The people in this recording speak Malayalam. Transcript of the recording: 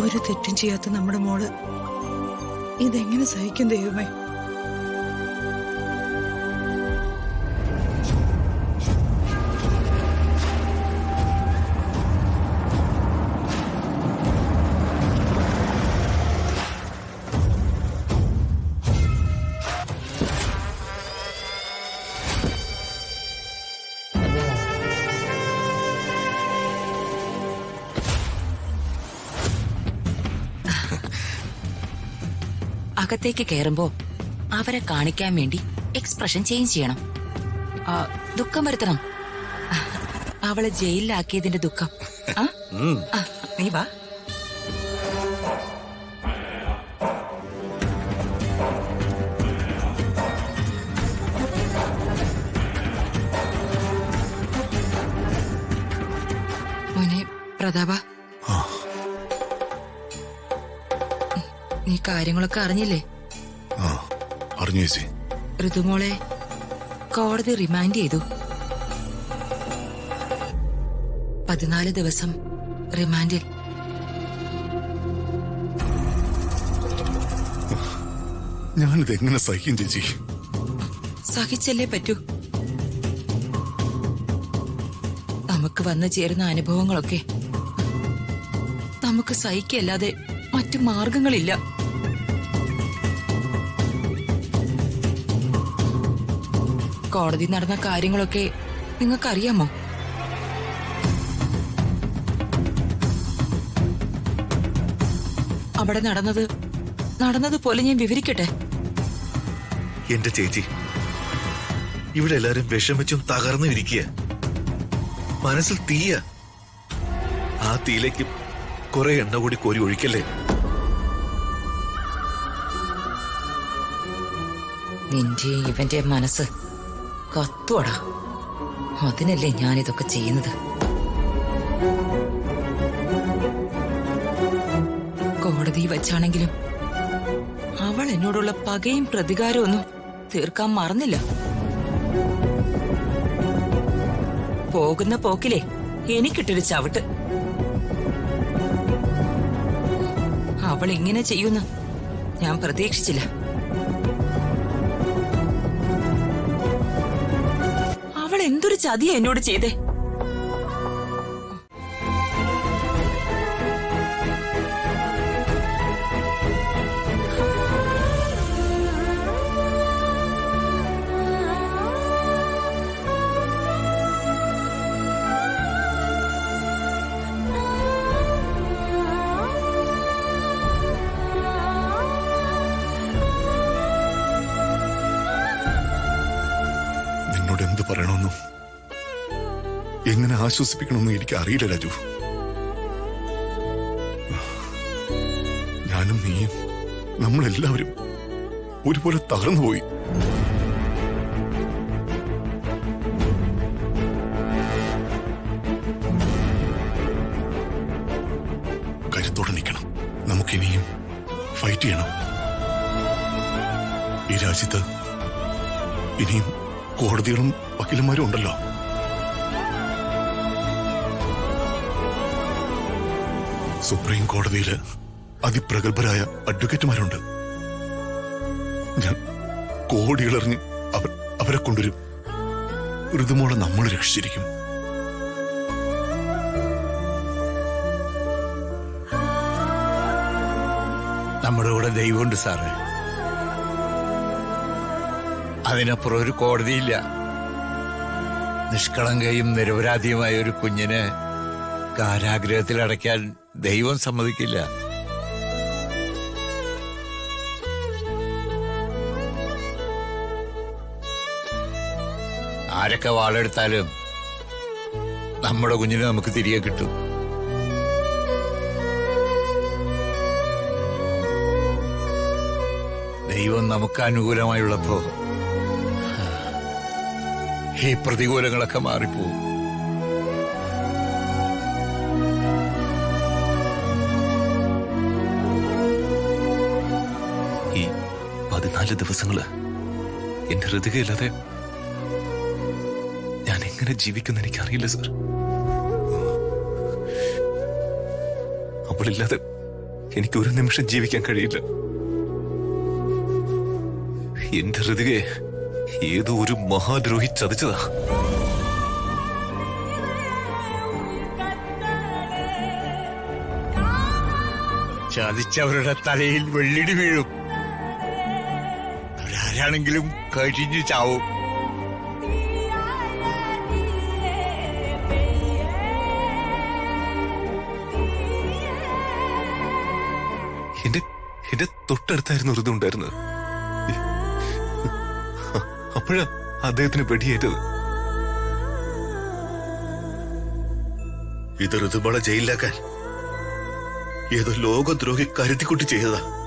ഒരു തെറ്റും ചെയ്യാത്ത നമ്മുടെ മോള് ഇതെങ്ങനെ സഹിക്കും ദൈവമേ? അകത്തേക്ക് കയറുമ്പോ അവരെ കാണിക്കാൻ വേണ്ടി എക്സ്പ്രഷൻ ചേഞ്ച് ചെയ്യണം. ദുഃഖം വരുത്തണം. അവളെ ജയിലിലാക്കിയതിന്റെ ദുഃഖം. നീ വാ. മോനെ പ്രതാപ, നീ കാര്യങ്ങളൊക്കെ അറിഞ്ഞില്ലേ? അറിഞ്ഞു ചേച്ചി. ഋതുമോളെ കോടതി റിമാൻഡ് ചെയ്തു. 14 ദിവസം റിമാൻഡിൽ. ഞാനിത് എങ്ങനെ സഹിക്കും ചേച്ചി? സഹിച്ചല്ലേ പറ്റൂ. നമുക്ക് വന്നു ചേരുന്ന അനുഭവങ്ങളൊക്കെ നമുക്ക് സഹിക്കല്ലാതെ മറ്റു മാർഗങ്ങളില്ല. കോടതി നടന്ന കാര്യങ്ങളൊക്കെ നിങ്ങൾക്കറിയാമോ? അവിടെ നടന്നതുപോലെ ഞാൻ വിവരിക്കട്ടെ? എന്റെ ചേച്ചി, ഇവിടെ എല്ലാരും വിഷമിച്ചും തകർന്നു ഇരിക്കുക. മനസ്സിൽ തീയ. ആ തീയിലേക്ക് കുറെ എണ്ണ കൂടി കോരി ഒഴിക്കല്ലേ. നിന്റെ ഇവന്റെ മനസ്സ് കത്തുവടാ. അതിനല്ലേ ഞാനിതൊക്കെ ചെയ്യുന്നത്. കോടതി വച്ചാണെങ്കിലും അവൾ എന്നോടുള്ള പകയും പ്രതികാരവും ഒന്നും തീർക്കാൻ മറന്നില്ല. പോകുന്ന പോക്കിലെ എനിക്കിട്ടൊരു ചവിട്ട്. അവൾ ഇങ്ങനെ ചെയ്യുന്നു ഞാൻ പ്രതീക്ഷിച്ചില്ല. അവൾ എന്തൊരു ചതിയാ എന്നോട് ചെയ്തേ. എന്ത് പറയണമെന്നും എങ്ങനെ ആശ്വസിപ്പിക്കണമെന്നും എനിക്ക് അറിയില്ല രാജു. ഞാനും നീയും നമ്മളെല്ലാവരും ഒരുപോലെ തകർന്നുപോയി. കരുത്തോടെ നിൽക്കണം. നമുക്കിനിയും ഫൈറ്റ് ചെയ്യണം. ഈ രാജ്യത്ത് ഇനിയും കോടതികളും വക്കീലന്മാരും ഉണ്ടല്ലോ. സുപ്രീം കോടതിയില് അതിപ്രഗത്ഭരായ അഡ്വക്കേറ്റുമാരുണ്ട്. ഞാൻ കോടികളെറിഞ്ഞ് അവരെ കൊണ്ടുവരും. ഋതുമോളെ നമ്മൾ രക്ഷിച്ചിരിക്കും. നമ്മുടെ കൂടെ ദൈവമുണ്ട് സാറേ. അതിനപ്പുറം ഒരു കോടതിയില്ല. നിഷ്കളങ്കയും നിരപരാധിയുമായ ഒരു കുഞ്ഞിനെ കാരാഗ്രഹത്തിൽ അടയ്ക്കാൻ ദൈവം സമ്മതിക്കില്ല. ആരൊക്കെ വാളെടുത്താലും നമ്മുടെ കുഞ്ഞിനെ നമുക്ക് തിരികെ കിട്ടും. ദൈവം നമുക്ക് അനുകൂലമായുള്ളപ്പോ ഈ പ്രതികൂലങ്ങളൊക്കെ മാറിപ്പോവും. ഈ 14 ദിവസങ്ങള് എന്റെ ഹൃദയമില്ലാതെ ഞാൻ എങ്ങനെ ജീവിക്കുന്ന എനിക്കറിയില്ല സർ. അവളില്ലാതെ എനിക്ക് ഒരു നിമിഷം ജീവിക്കാൻ കഴിയില്ല. എന്റെ ഹൃദയെ ഏതോ ഒരു മഹാദ്രോഹി ചതിച്ചതാ. ചതിച്ചവരുടെ തലയിൽ വെള്ളിടി വീഴും. അവരാരാണെങ്കിലും കഴിഞ്ഞു ചാവും. എന്റെ തൊട്ടടുത്തായിരുന്നു ഋതു ഉണ്ടായിരുന്നത്. അപ്പോഴാ അദ്ദേഹത്തിന് വെടിയേറ്റത്. ഇത് ഋതുമോളെ ജയിലിലാക്കാൻ ഏതോ ലോകദ്രോഹി കരുതിക്കുട്ടി ചെയ്തതാ.